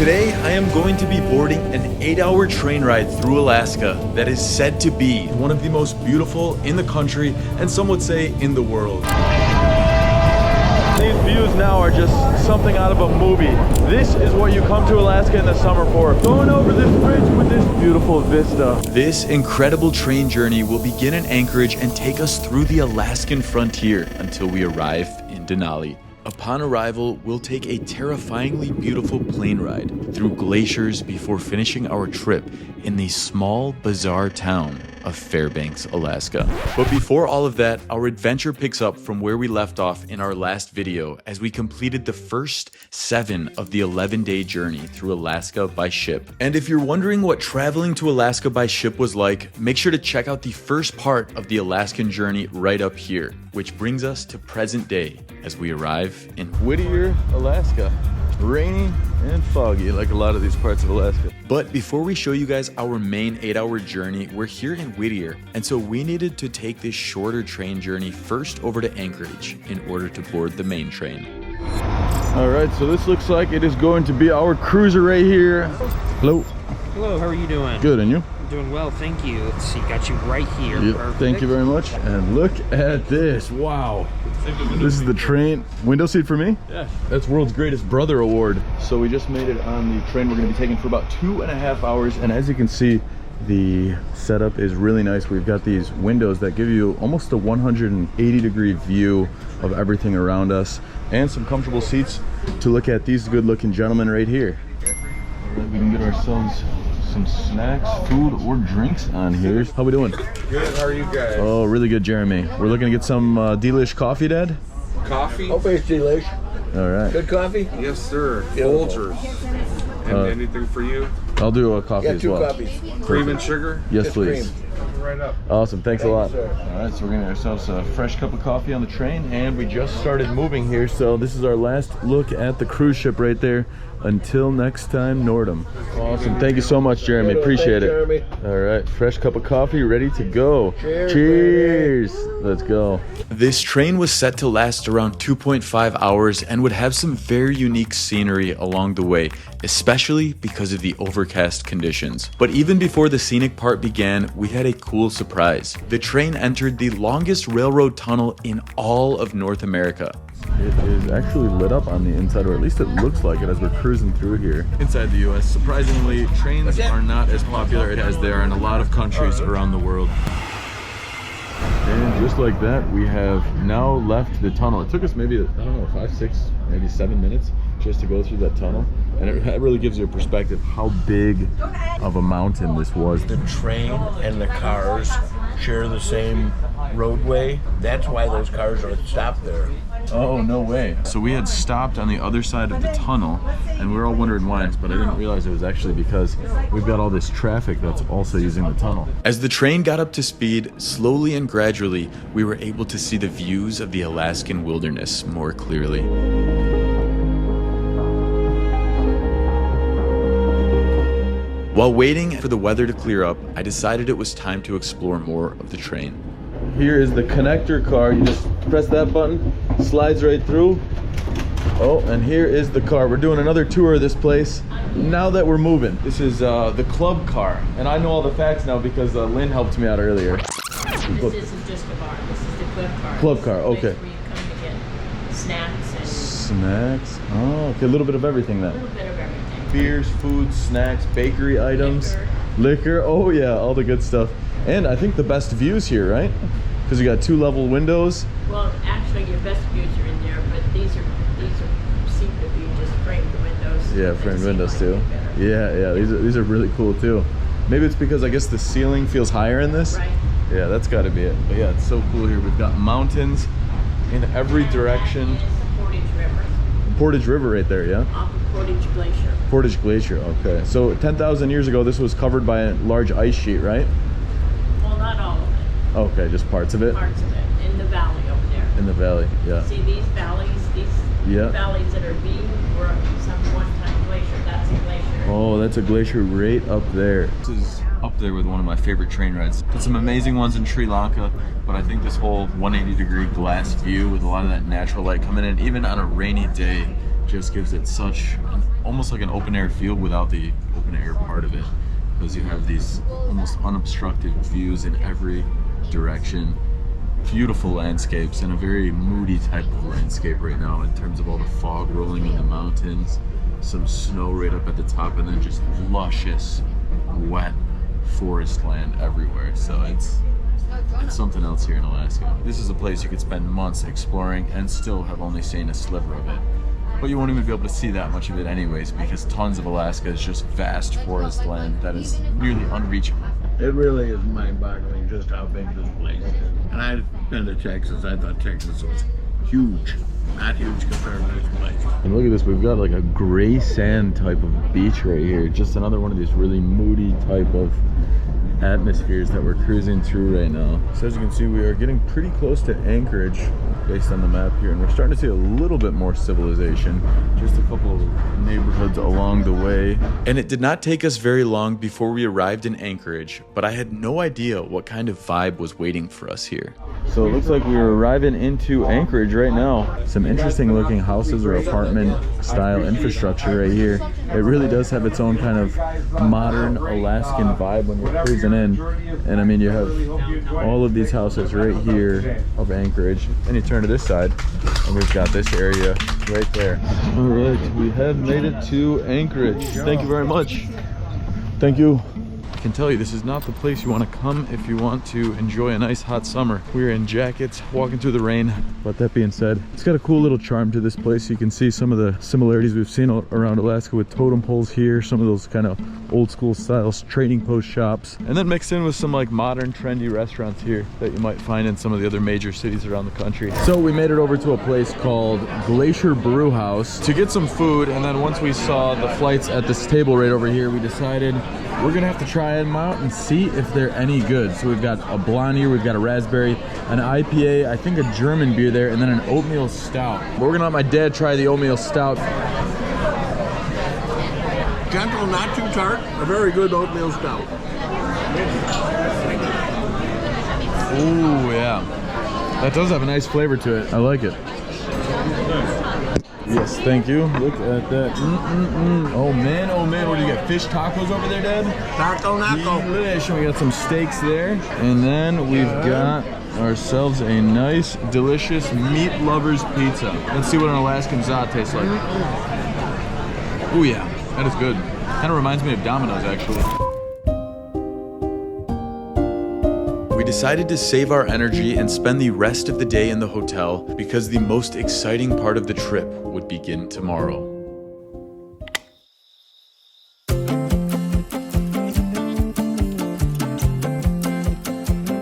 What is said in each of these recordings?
Today, I am going to be boarding an 8-hour train ride through Alaska that is said to be one of the most beautiful in the country and some would say in the world. These views now are just something out of a movie. This is what you come to Alaska in the summer for. Going over this bridge with this beautiful vista. This incredible train journey will begin in Anchorage and take us through the Alaskan frontier until we arrive in Denali. Upon arrival, we'll take a terrifyingly beautiful plane ride through glaciers before finishing our trip in the small, bizarre town of Fairbanks, Alaska. But before all of that, our adventure picks up from where we left off in our last video as we completed the first 7 of the 11-day journey through Alaska by ship. And if you're wondering what traveling to Alaska by ship was like, make sure to check out the first part of the Alaskan journey right up here, which brings us to present day as we arrive in Whittier, Alaska. Rainy and foggy like a lot of these parts of Alaska. But before we show you guys our main 8-hour journey, we're here in Whittier, and so we needed to take this shorter train journey first over to Anchorage in order to board the main train. All right, so this looks like it is going to be our cruiser right here. Hello. Hello, how are you doing? Good, and you? I'm doing well, thank you. Let's see, got you right here. Yep, thank you very much. And look at this, wow. This is the train. Window seat for me? Yeah. That's World's Greatest Brother Award. So we just made it on the train we're gonna be taking for about 2.5 hours. And as you can see, the setup is really nice. We've got these windows that give you almost a 180-degree view of everything around us and some comfortable seats to look at these good-looking gentlemen right here. All right, we can get ourselves some snacks, food, or drinks on here. How we doing? Good, how are you guys? Oh, really good, Jeremy. We're looking to get some delish coffee, Dad? Coffee? Hope it's delish. All right. Good coffee? Yes, sir. Beautiful. Folgers. And anything for you? I'll do a coffee as well. Yeah, 2 coffees. Cream and sugar? Yes, Just please. cream. Right up. Awesome, thanks a lot. Thank you, sir. All right, so we're gonna get ourselves a fresh cup of coffee on the train, and we just started moving here, so this is our last look at the cruise ship right there. Until next time, Nordum. Awesome, thank you so much, Jeremy. Appreciate it. Jeremy. All right, fresh cup of coffee, ready to go. Cheers, Cheers. Let's go. This train was set to last around 2.5 hours and would have some very unique scenery along the way, especially because of the overcast conditions. But even before the scenic part began, we had a cool surprise. The train entered the longest railroad tunnel in all of North America. It is actually lit up on the inside, or at least it looks like it as we're cruising through here. Inside the US, surprisingly, trains are not as popular as they are in a lot of countries around the world. And just like that, we have now left the tunnel. It took us maybe, I don't know, 5, 6, maybe 7 minutes just to go through that tunnel. And it really gives you a perspective how big of a mountain this was. The train and the cars share the same roadway. That's why those cars are stopped there. Oh, no way. So we had stopped on the other side of the tunnel, and we were all wondering why, but I didn't realize it was actually because we've got all this traffic that's also using the tunnel. As the train got up to speed, slowly and gradually, we were able to see the views of the Alaskan wilderness more clearly. While waiting for the weather to clear up, I decided it was time to explore more of the train. Here is the connector car. You just press that button, slides right through. Oh, and here is the car. We're doing another tour of this place now that we're moving. This is the club car, and I know all the facts now because Lynn helped me out earlier. This isn't just a bar, this is the club car. Club car, okay. Where you come to get snacks and... Snacks? Oh, okay, a little bit of everything then. A little bit of everything. Beers, food, snacks, bakery items. Liquor, oh yeah, all the good stuff. And I think the best views here, right? Because you got 2 level windows. Well, actually, your best views are in there, but these seem to be just framed windows. Yeah, framed windows too. Yeah, these are really cool too. Maybe it's because I guess the ceiling feels higher in this. Right. Yeah, that's got to be it. But yeah, it's so cool here. We've got mountains in every direction. And it's the Portage River. Portage River right there, yeah? Off of Portage Glacier. Portage Glacier, okay. So 10,000 years ago, this was covered by a large ice sheet, right? Well, not all of it. Okay, just parts of it? Parts of it, in the valley over there. In the valley, yeah. See these valleys, valleys that are being, were some one-time glacier. That's a glacier. Oh, that's a glacier right up there. This is up there with one of my favorite train rides. Did some amazing ones in Sri Lanka, but I think this whole 180-degree glass view with a lot of that natural light coming in, even on a rainy day, just gives it such an almost like an open air field without the open air part of it, because you have these almost unobstructed views in every direction. Beautiful landscapes, and a very moody type of landscape right now in terms of all the fog rolling in the mountains, some snow right up at the top, and then just luscious wet forest land everywhere. So it's something else here in Alaska. This is a place you could spend months exploring and still have only seen a sliver of it. But you won't even be able to see that much of it anyways, because tons of Alaska is just vast forest land that is nearly unreachable. It really is mind-boggling just how big this place is. And I've been to Texas. I thought Texas was huge. Not huge compared to this place. And look at this, we've got like a gray sand type of beach right here. Just another one of these really moody type of atmospheres that we're cruising through right now. So as you can see, we are getting pretty close to Anchorage based on the map here, and we're starting to see a little bit more civilization. Just a couple of neighborhoods along the way. And it did not take us very long before we arrived in Anchorage, but I had no idea what kind of vibe was waiting for us here. So it looks like we're arriving into Anchorage right now. Some interesting looking houses or apartment style infrastructure right here. It really does have its own kind of modern Alaskan vibe when you're cruising in. And I mean, you have all of these houses right here of Anchorage, and you turn to this side and we've got this area right there. All right, we have made it to Anchorage. Thank you very much. Thank you. I can tell you, this is not the place you want to come if you want to enjoy a nice hot summer. We're in jackets walking through the rain, but that being said, it's got a cool little charm to this place. You can see some of the similarities we've seen around Alaska with totem poles here, some of those kind of old school style trading post shops, and then mixed in with some like modern trendy restaurants here that you might find in some of the other major cities around the country. So we made it over to a place called Glacier Brew House to get some food, and then once we saw the flights at this table right over here, we decided we're gonna have to try them out and see if they're any good. So we've got a blonde here, we've got a raspberry, an IPA, I think a German beer there, and then an oatmeal stout. We're gonna let my dad try the oatmeal stout. Gentle, not too tart, a very good oatmeal stout. Ooh, yeah. That does have a nice flavor to it. I like it. Yes, thank you. Look at that. Oh man, what do you got? Fish tacos over there, Dad? Taco naco. Delish. We got some steaks there. And then we've got ourselves a nice, delicious meat lovers pizza. Let's see what an Alaskan za tastes like. Oh yeah, that is good. Kind of reminds me of Domino's, actually. We decided to save our energy and spend the rest of the day in the hotel because the most exciting part of the trip would begin tomorrow.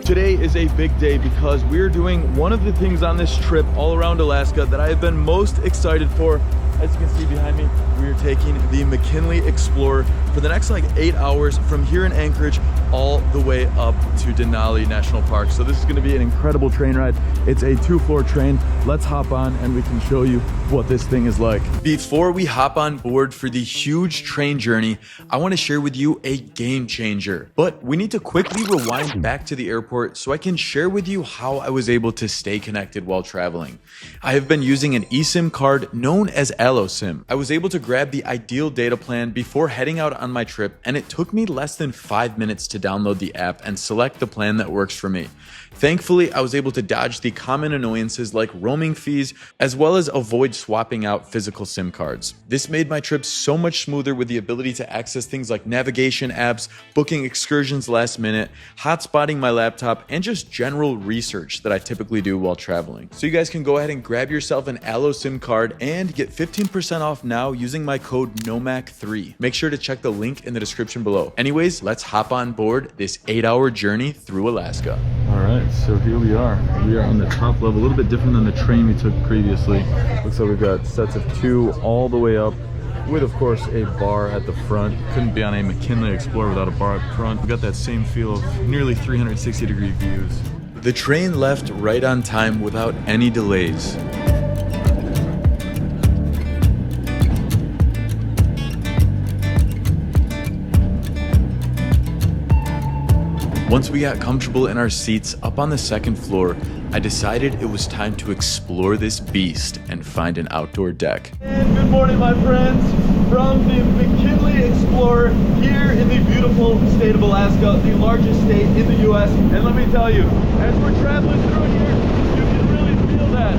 Today is a big day because we're doing one of the things on this trip all around Alaska that I have been most excited for. As you can see behind me, we are taking the McKinley Explorer for the next like 8 hours from here in Anchorage all the way up to Denali National Park. So this is going to be an incredible train ride. It's a 2-floor train. Let's hop on and we can show you what this thing is like. Before we hop on board for the huge train journey, I want to share with you a game changer. But we need to quickly rewind back to the airport so I can share with you how I was able to stay connected while traveling. I have been using an eSIM card known as AloSIM. I was able to grab the ideal data plan before heading out on my trip, and it took me less than 5 minutes to download the app and select the plan that works for me. Thankfully, I was able to dodge the common annoyances like roaming fees, as well as avoid swapping out physical SIM cards. This made my trip so much smoother with the ability to access things like navigation apps, booking excursions last minute, hotspotting my laptop, and just general research that I typically do while traveling. So you guys can go ahead and grab yourself an AloSIM card and get 15% off now using my code NOMAC3. Make sure to check the link in the description below. Anyways, let's hop on board this 8-hour journey through Alaska. All right, so here we are. We are on the top level, a little bit different than the train we took previously. Looks like we've got sets of 2 all the way up, with of course a bar at the front. Couldn't be on a McKinley Explorer without a bar up front. We got that same feel of nearly 360-degree views. The train left right on time without any delays. Once we got comfortable in our seats up on the 2nd floor, I decided it was time to explore this beast and find an outdoor deck. And good morning, my friends. from the McKinley Explorer here in the beautiful state of Alaska, the largest state in the U.S. And let me tell you, as we're traveling through here, you can really feel that.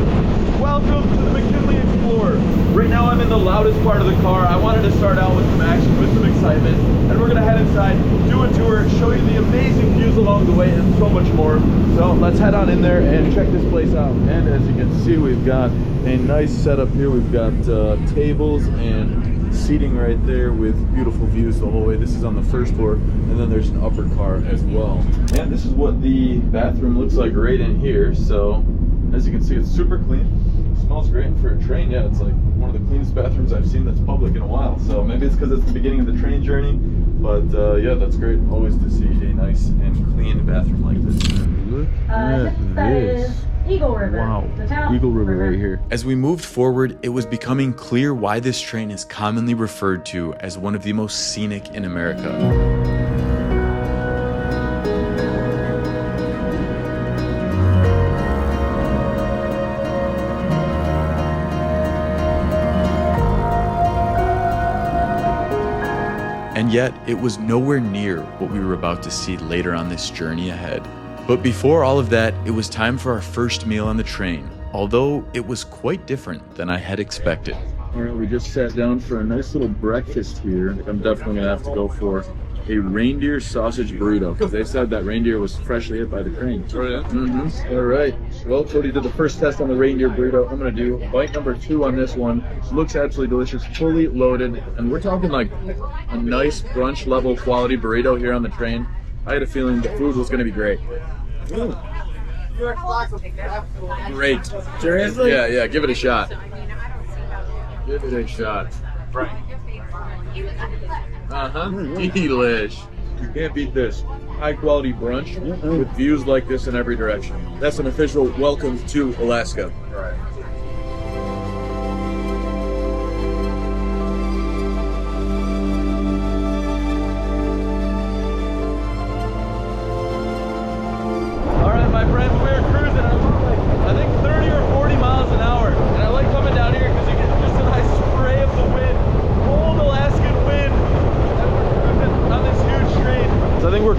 Welcome to the McKinley Explorer. Right now I'm in the loudest part of the car. I wanted to start out with some action, with some excitement, and we're gonna head inside, do a tour, show you the amazing views along the way, and so much more. So let's head on in there and check this place out. And as you can see, we've got a nice setup here. We've got tables and seating right there with beautiful views the whole way. This is on the first floor, and then there's an upper car as well. And this is what the bathroom looks like right in here. So as you can see, it's super clean. Smells great for a train. Yeah, it's like one of the cleanest bathrooms I've seen that's public in a while. So maybe it's because it's the beginning of the train journey, but yeah, that's great always to see a nice and clean bathroom like this. Look at this. Eagle River. Wow, The town Eagle River right here. As we moved forward, it was becoming clear why this train is commonly referred to as one of the most scenic in America. And yet, it was nowhere near what we were about to see later on this journey ahead. But before all of that, it was time for our first meal on the train, although it was quite different than I had expected. All right, we just sat down for a nice little breakfast here. I'm definitely gonna have to go for a reindeer sausage burrito, because they said that reindeer was freshly hit by the train. Oh yeah? Mm-hmm. All right, well, Cody did the first test on the reindeer burrito. I'm gonna do bite number 2 on this one. Looks absolutely delicious, fully loaded, and we're talking like a nice brunch level quality burrito here on the train. I had a feeling the food was gonna be great. Great. Seriously? Yeah, give it a shot. Give it a shot. Delish. You can't beat this. High quality brunch with views like this in every direction. That's an official welcome to Alaska. Right.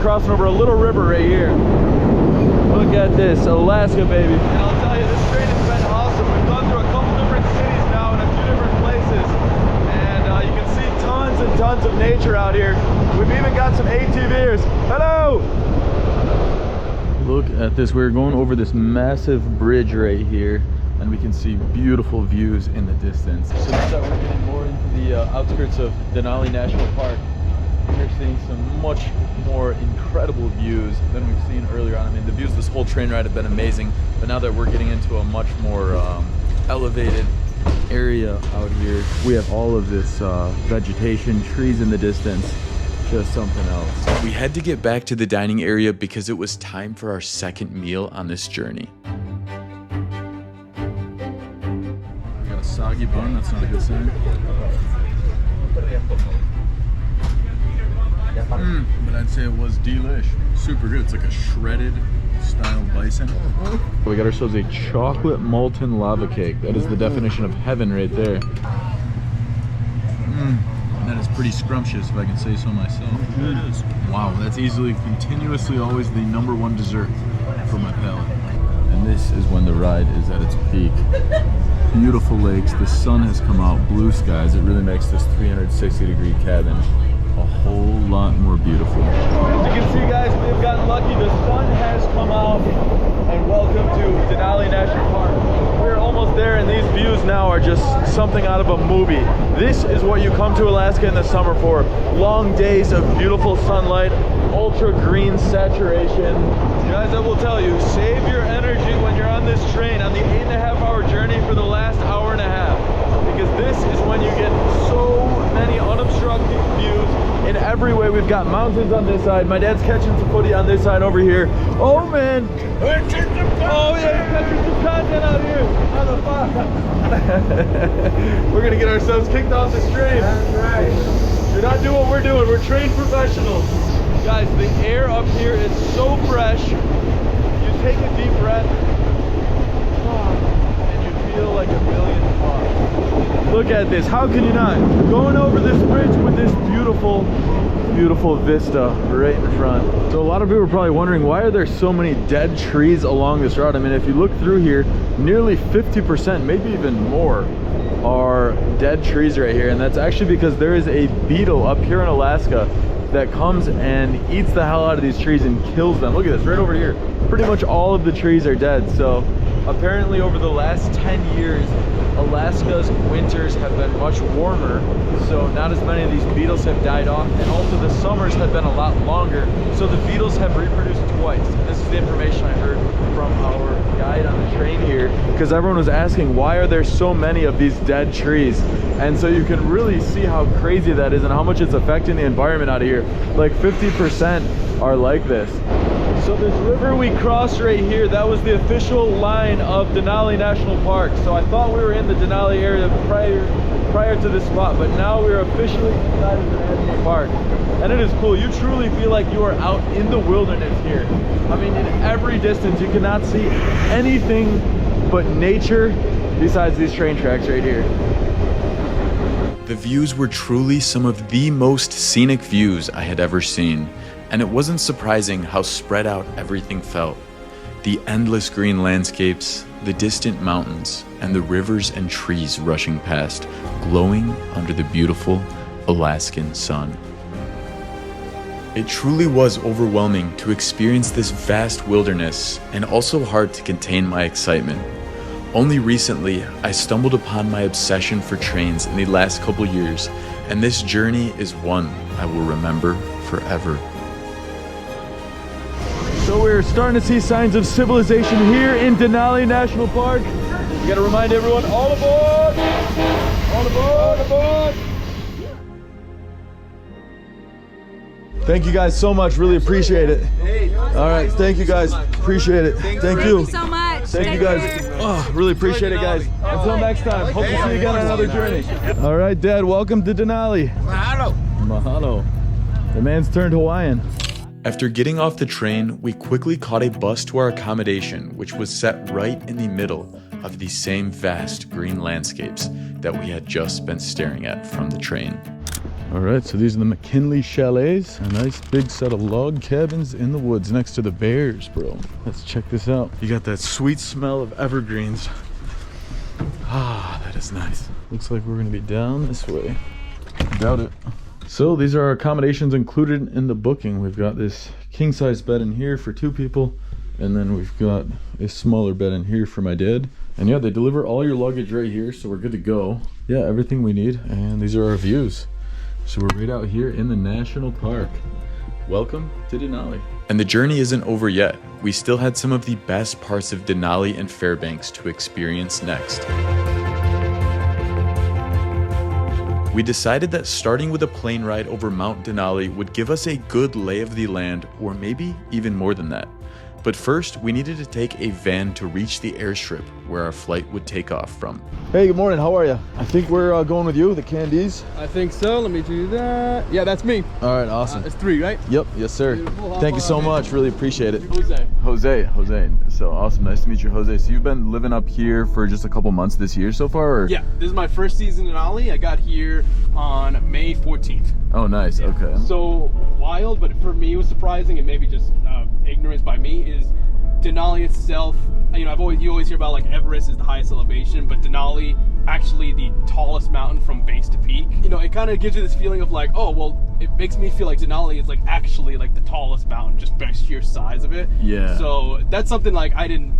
Crossing over a little river right here. Look at this, Alaska, baby. And I'll tell you, this train has been awesome. We've gone through a couple different cities now in a few different places, and you can see tons and tons of nature out here. We've even got some ATVers. Hello! Look at this. We're going over this massive bridge right here, and we can see beautiful views in the distance. So now that we're getting more into the outskirts of Denali National Park, we're seeing some much more incredible views than we've seen earlier on. I mean, the views this whole train ride have been amazing, but now that we're getting into a much more elevated area out here, we have all of this vegetation, trees in the distance, just something else. We had to get back to the dining area because it was time for our second meal on this journey. We got a soggy bun, that's not a good sign. But I'd say it was delish. Super good. It's like a shredded style bison. We got ourselves a chocolate molten lava cake. That is the definition of heaven right there. That is pretty scrumptious, if I can say so myself. It is. Wow, that's easily, continuously always the #1 dessert for my palate. And this is when the ride is at its peak. Beautiful lakes, the sun has come out, blue skies. It really makes this 360-degree cabin a whole lot more beautiful. As you can see, guys, we've gotten lucky. The sun has come out, and welcome to Denali National Park. We're almost there, and these views now are just something out of a movie. This is what you come to Alaska in the summer for. Long days of beautiful sunlight, ultra green saturation. Guys, I will tell you, save your energy when you're on this train on the 8.5-hour journey for the last hour and a half. Because this is when you get so many unobstructed views in every way. We've got mountains on this side. My dad's catching some footy on this side over here. Oh man! Oh yeah, you're catching some content out here on the farm. We're gonna get ourselves kicked off this train. That's right. You're not doing what we're doing. We're trained professionals. Guys, the air up here is so fresh. You take a deep breath, and you feel like $1 million bucks. Look look at this. How can you not? Going over this bridge with this beautiful, beautiful vista right in front. So a lot of people are probably wondering, why are there so many dead trees along this route? I mean, if you look through here, nearly 50%, maybe even more, are dead trees right here. And that's actually because there is a beetle up here in Alaska that comes and eats the hell out of these trees and kills them. Look at this, right over here. Pretty much all of the trees are dead. So apparently over the last 10 years, Alaska's winters have been much warmer, so not as many of these beetles have died off, and also the summers have been a lot longer, so the beetles have reproduced twice. This is the information I heard from our guide on the train here, because everyone was asking, why are there so many of these dead trees? And so you can really see how crazy that is and how much it's affecting the environment out of here. Like 50% are like this. So this river we crossed right here, that was the official line of Denali National Park. So I thought we were in the Denali area prior to this spot, but now we're officially inside of the national park. And it is cool. You truly feel like you are out in the wilderness here. I mean, in every distance, you cannot see anything but nature besides these train tracks right here. The views were truly some of the most scenic views I had ever seen. And it wasn't surprising how spread out everything felt. The endless green landscapes, the distant mountains, and the rivers and trees rushing past, glowing under the beautiful Alaskan sun. It truly was overwhelming to experience this vast wilderness, and also hard to contain my excitement. Only recently, I stumbled upon my obsession for trains in the last couple years, and this journey is one I will remember forever. So we're starting to see signs of civilization here in Denali National Park. We gotta remind everyone, all aboard! All aboard, aboard! Thank you guys so much, really appreciate it. All right, thank you guys, appreciate it. Thank you so much. Thank you guys. Oh, really appreciate it, guys. Until next time, hope to see you again on another journey. All right, Dad, welcome to Denali. Mahalo. Mahalo. The man's turned Hawaiian. After getting off the train, we quickly caught a bus to our accommodation, which was set right in the middle of the same vast green landscapes that we had just been staring at from the train. All right, so these are the McKinley chalets, a nice big set of log cabins in the woods next to the bears, bro. Let's check this out. You got that sweet smell of evergreens. Ah, that is nice. Looks like we're gonna be down this way. Doubt it. So these are our accommodations included in the booking. We've got this king-size bed in here for 2 people, and then we've got a smaller bed in here for my dad. And yeah, they deliver all your luggage right here, so we're good to go. Yeah, everything we need, and these are our views. So we're right out here in the national park. Welcome to Denali. And the journey isn't over yet. We still had some of the best parts of Denali and Fairbanks to experience next. We decided that starting with a plane ride over Mount Denali would give us a good lay of the land, or maybe even more than that. But first, we needed to take a van to reach the airstrip where our flight would take off from. Hey, good morning, how are you? I think we're going with you, the Candies. I think so. Let me do that. Yeah, that's me. All right, awesome. It's 3, right? Yep, yes sir. Beautiful. Thank you so much, really appreciate it. Jose. Jose. So awesome, nice to meet you, Jose. So you've been living up here for just a couple months this year so far? Or? Yeah, this is my first season in Denali. I got here on May 14th. Oh, nice, okay. So wild, but for me it was surprising, and maybe just ignorance by me, is Denali itself. You know, you always hear about like Everest is the highest elevation, but Denali actually the tallest mountain from base to peak. You know, it kind of gives you this feeling of like, oh well, it makes me feel like Denali is like actually like the tallest mountain just by sheer size of it. Yeah. So that's something like I didn't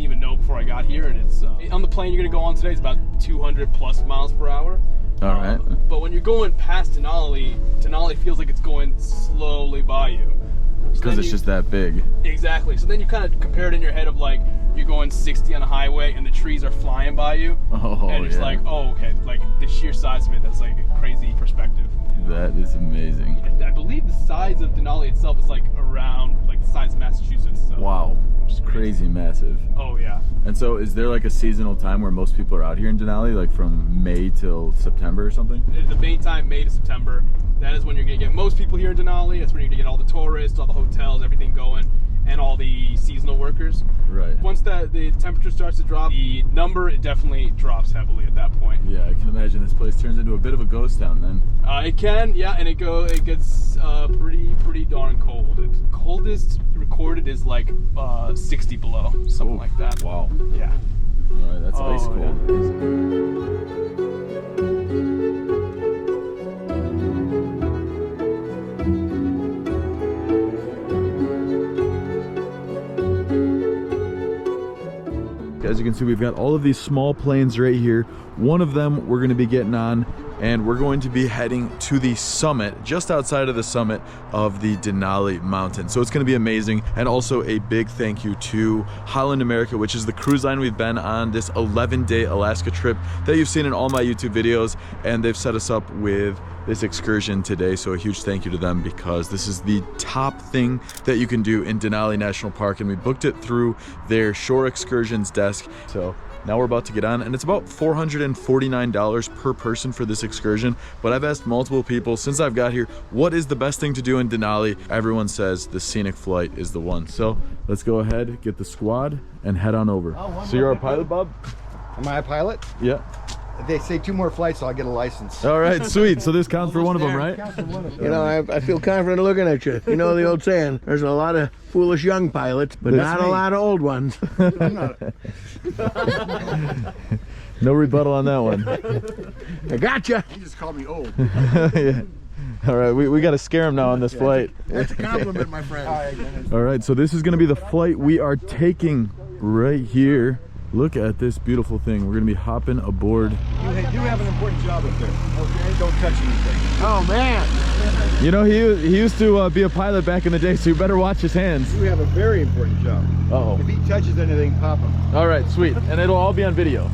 even know before I got here, and it's on the plane you're gonna go on today is about 200 plus miles per hour. All right. But when you're going past Denali feels like it's going slowly by you. Because it's just that big. Exactly. So then you kind of compare it in your head of like you're going 60 on a highway and the trees are flying by you. Oh, and it's like, oh, okay, like the sheer size of it, that's like a crazy perspective. That is amazing. I believe the size of Denali itself is like around like the size of Massachusetts. So, Wow. which is Crazy massive. Oh yeah. And so is there like a seasonal time where most people are out here in Denali, like from May till September or something? The main time, May to September, that is when you're gonna get most people here in Denali. That's when you're gonna get all the tourists, all the hotels, everything going. and all the seasonal workers. Right. Once the temperature starts to drop, the number it definitely drops heavily at that point. Yeah, I can imagine this place turns into a bit of a ghost town then. It can, yeah, and it gets pretty darn cold. The coldest recorded is like 60 below, something like that. Wow. Yeah. All right, that's ice Oh, cold. As you can see, we've got all of these small planes right here. One of them we're going to be getting on, and we're going to be heading to the summit, just outside of the summit of the Denali Mountain. So it's going to be amazing. And also a big thank you to Holland America, which is the cruise line we've been on this 11-day Alaska trip that you've seen in all my YouTube videos. And they've set us up with this excursion today. So a huge thank you to them, because this is the top thing that you can do in Denali National Park. And we booked it through their shore excursions desk. So now we're about to get on, and it's about $449 per person for this excursion. But I've asked multiple people since I've got here, what is the best thing to do in Denali? Everyone says the scenic flight is the one. So let's go ahead, get the squad, and head on over. So you're our pilot, Bob? Am I a pilot? Yeah. They say 2 more flights, so I'll get a license. All right, sweet. So this counts for one of them, right? You know, I feel confident looking at you. You know the old saying, there's a lot of foolish young pilots, but That's not me. a lot of old ones. I'm not. No rebuttal on that one. I gotcha. You just called me old. Yeah. All right, we got to scare him now on this flight. That's a compliment, my friend. All right, so this is going to be the flight we are taking right here. Look at this beautiful thing. We're going to be hopping aboard. You have an important job up there. Okay, don't touch anything. Oh, man. You know, he used to be a pilot back in the day, so you better watch his hands. You have a very important job. Uh-oh. If he touches anything, pop him. All right, sweet. And it'll all be on video.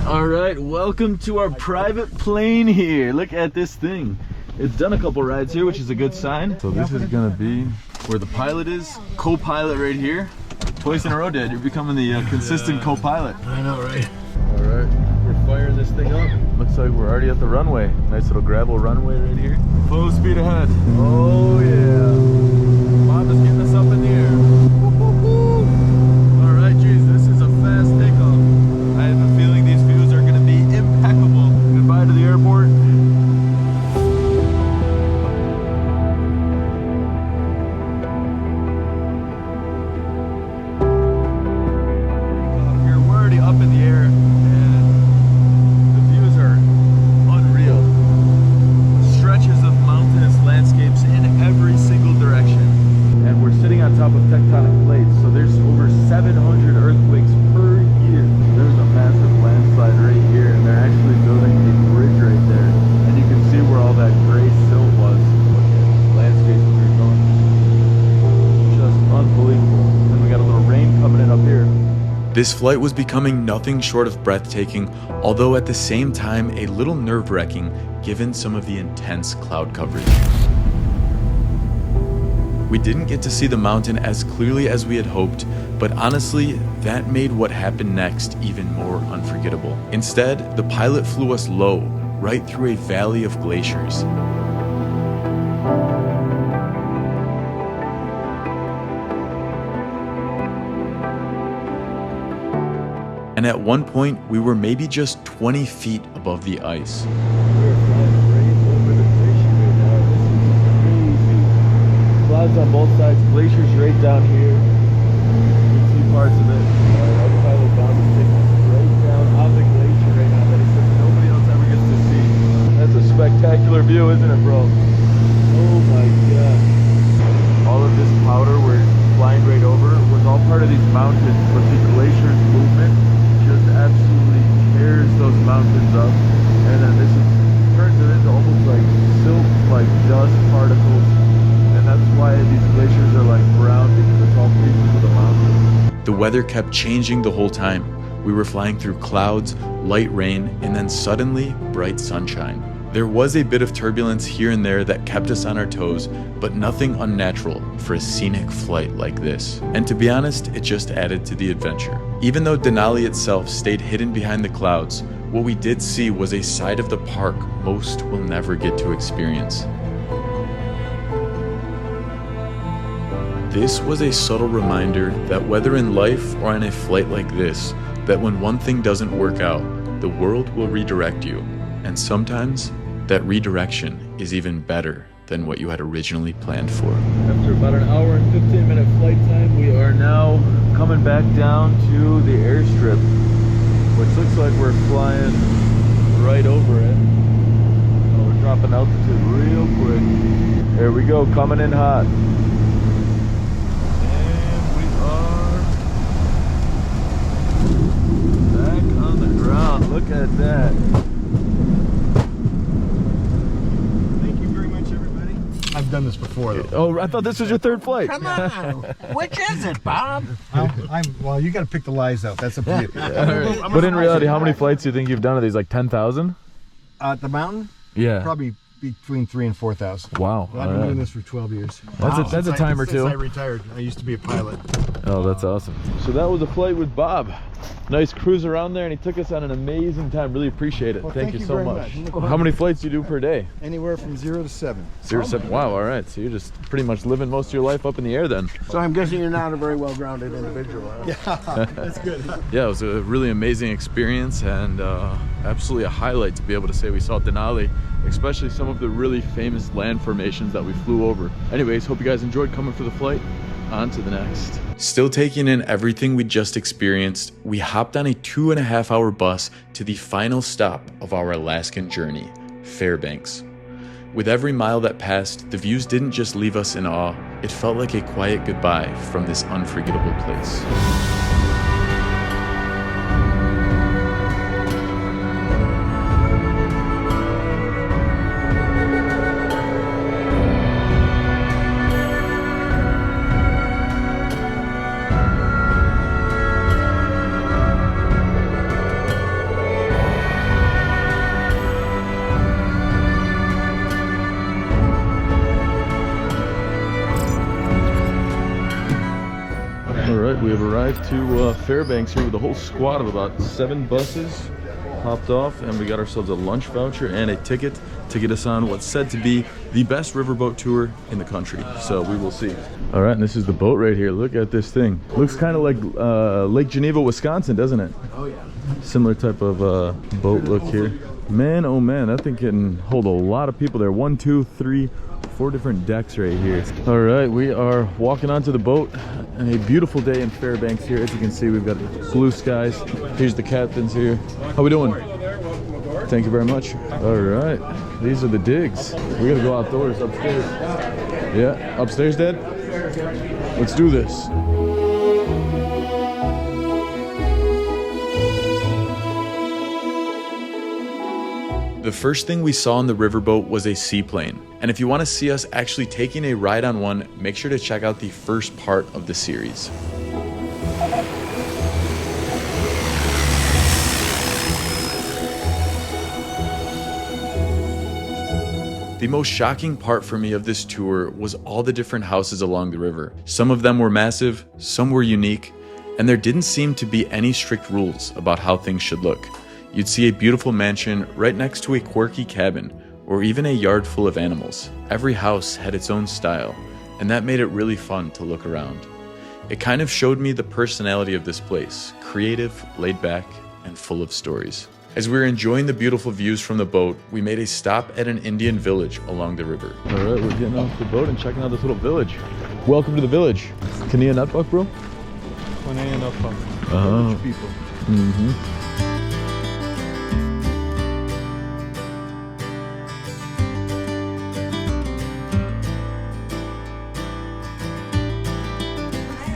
All right, welcome to our private plane here. Look at this thing. It's done a couple rides here, which is a good sign. So this is gonna be where the pilot is. Co-pilot right here. Twice in a row, Dad. You're becoming the consistent co-pilot. I know, right? All right, we're firing this thing up. Looks like we're already at the runway. Nice little gravel runway right here. Full speed ahead. Oh yeah. Bob is getting us up in the air. All right, geez, this is a fast takeoff. I have a feeling these views are gonna be impeccable. Goodbye to the airport. Up in the air, and the views are unreal. Stretches of mountainous landscapes in every single direction. And we're sitting on top of tectonic plates, so there's over 700 earthquakes per year. There's a massive landslide right here, and they're actually building a bridge right there. And you can see where all that gray silt was. Landscapes are going just unbelievable. Then we got a little rain coming in up here. This flight was becoming nothing short of breathtaking, although at the same time a little nerve-wracking given some of the intense cloud coverage. We didn't get to see the mountain as clearly as we had hoped, but honestly, that made what happened next even more unforgettable. Instead, the pilot flew us low, right through a valley of glaciers. And at one point, we were maybe just 20 feet above the ice. We're flying right over the glacier right now. This is crazy. Clouds on both sides, glaciers right down here. You can see parts of it. Our pilot Bob is taking us right down on the glacier right now that he says nobody else ever gets to see. That's a spectacular view, isn't it, bro? Oh my God. All of this powder we're flying right over was all part of these mountains, but the glacier's movement just absolutely tears those mountains up, and then turns it into almost like silt, like dust particles, and that's why these glaciers are like brown, because it's all pieces of the mountain. The weather kept changing the whole time. We were flying through clouds, light rain, and then suddenly bright sunshine. There was a bit of turbulence here and there that kept us on our toes, but nothing unnatural for a scenic flight like this. And to be honest, it just added to the adventure. Even though Denali itself stayed hidden behind the clouds, what we did see was a side of the park most will never get to experience. This was a subtle reminder that whether in life or on a flight like this, that when one thing doesn't work out, the world will redirect you. And sometimes that redirection is even better than what you had originally planned for. After about an hour and 15-minute flight time, we are now coming back down to the airstrip, which looks like we're flying right over it. So we're dropping altitude real quick. There we go, coming in hot. And we are back on the ground. Look at that. Thank you very much, everybody. I've done this before, though. Oh, I thought this was your third flight. Come on. Which is it, Bob? Well, you got to pick the lies out. That's up to you. But in reality, how many flights do you think you've done of these? Like 10,000? At the mountain, Yeah. probably between 3,000 and 4,000. Wow. I've been doing this for 12 years. That's a time or Since two. I retired. I used to be a pilot. Oh, that's awesome. So that was a flight with Bob. Nice cruise around there, and he took us on an amazing time. Really appreciate it. Well, thank you so very much. much. How many flights do you do per day? Anywhere from 0 to 7. 0 to 7. Wow, all right. So you're just pretty much living most of your life up in the air then. So I'm guessing you're not a very well-grounded individual. Huh? That's good. Yeah, it was a really amazing experience, and absolutely a highlight to be able to say we saw Denali, especially some of the really famous land formations that we flew over. Anyways, hope you guys enjoyed coming for the flight. On to the next. Still taking in everything we just experienced, we hopped on a 2.5-hour bus to the final stop of our Alaskan journey, Fairbanks. With every mile that passed, the views didn't just leave us in awe, it felt like a quiet goodbye from this unforgettable place. We have arrived to Fairbanks here with a whole squad of about 7 buses. Hopped off, and we got ourselves a lunch voucher and a ticket to get us on what's said to be the best riverboat tour in the country. So we will see. All right, and this is the boat right here. Look at this thing. Looks kind of like Lake Geneva, Wisconsin, doesn't it? Oh, yeah. Similar type of boat look here. Man, oh man, that thing can hold a lot of people there. 1, 2, 3, 4 different decks right here. All right, we are walking onto the boat. A beautiful day in Fairbanks here. As you can see, we've got blue skies. Here's the captains here. How we doing? Thank you very much. All right, these are the digs. We gotta go outdoors, upstairs. Yeah, upstairs, Dad? Let's do this. The first thing we saw on the riverboat was a seaplane, and if you want to see us actually taking a ride on one, make sure to check out the first part of the series. The most shocking part for me of this tour was all the different houses along the river. Some of them were massive, some were unique, and there didn't seem to be any strict rules about how things should look. You'd see a beautiful mansion right next to a quirky cabin, or even a yard full of animals. Every house had its own style, and that made it really fun to look around. It kind of showed me the personality of this place, creative, laid back, and full of stories. As we were enjoying the beautiful views from the boat, we made a stop at an Indian village along the river. All right, we're getting off the boat and checking out this little village. Welcome to the village. Kania Nutbuck, bro? Kania Nutbuck. Oh. People. Mm-hmm.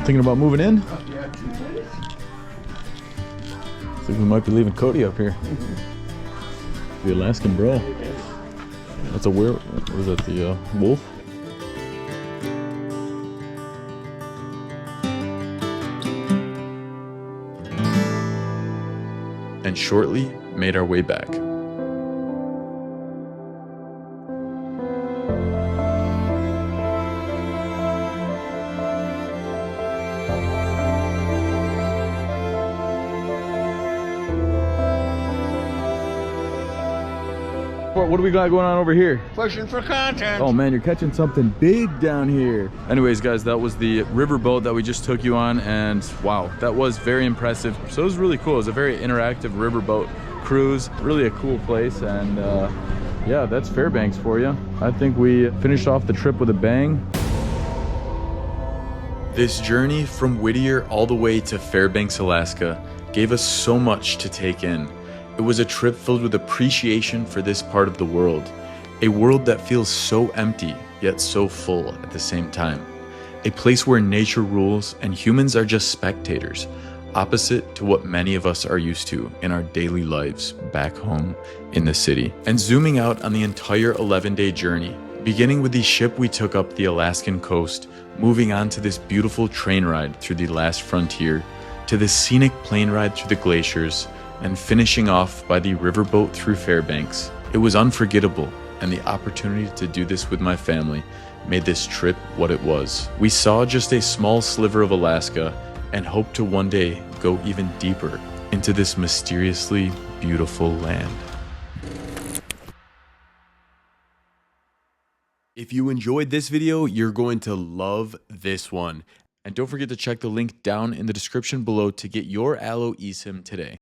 Thinking about moving in? I think we might be leaving Cody up here. The Alaskan bro. That's a were. What is that? The wolf? And shortly made our way back. What do we got going on over here? Pushing for content. Oh man, you're catching something big down here. Anyways, guys, that was the riverboat that we just took you on, and wow, that was very impressive. So it was really cool. It was a very interactive riverboat cruise. Really a cool place, and yeah, that's Fairbanks for you. I think we finished off the trip with a bang. This journey from Whittier all the way to Fairbanks, Alaska gave us so much to take in. It was a trip filled with appreciation for this part of the world, a world that feels so empty yet so full at the same time, a place where nature rules and humans are just spectators, opposite to what many of us are used to in our daily lives back home in the city. And zooming out on the entire 11-day journey, beginning with the ship we took up the Alaskan coast, moving on to this beautiful train ride through the last frontier, to this scenic plane ride through the glaciers, and finishing off by the riverboat through Fairbanks. It was unforgettable, and the opportunity to do this with my family made this trip what it was. We saw just a small sliver of Alaska and hope to one day go even deeper into this mysteriously beautiful land. If you enjoyed this video, you're going to love this one. And don't forget to check the link down in the description below to get your Allo eSIM today.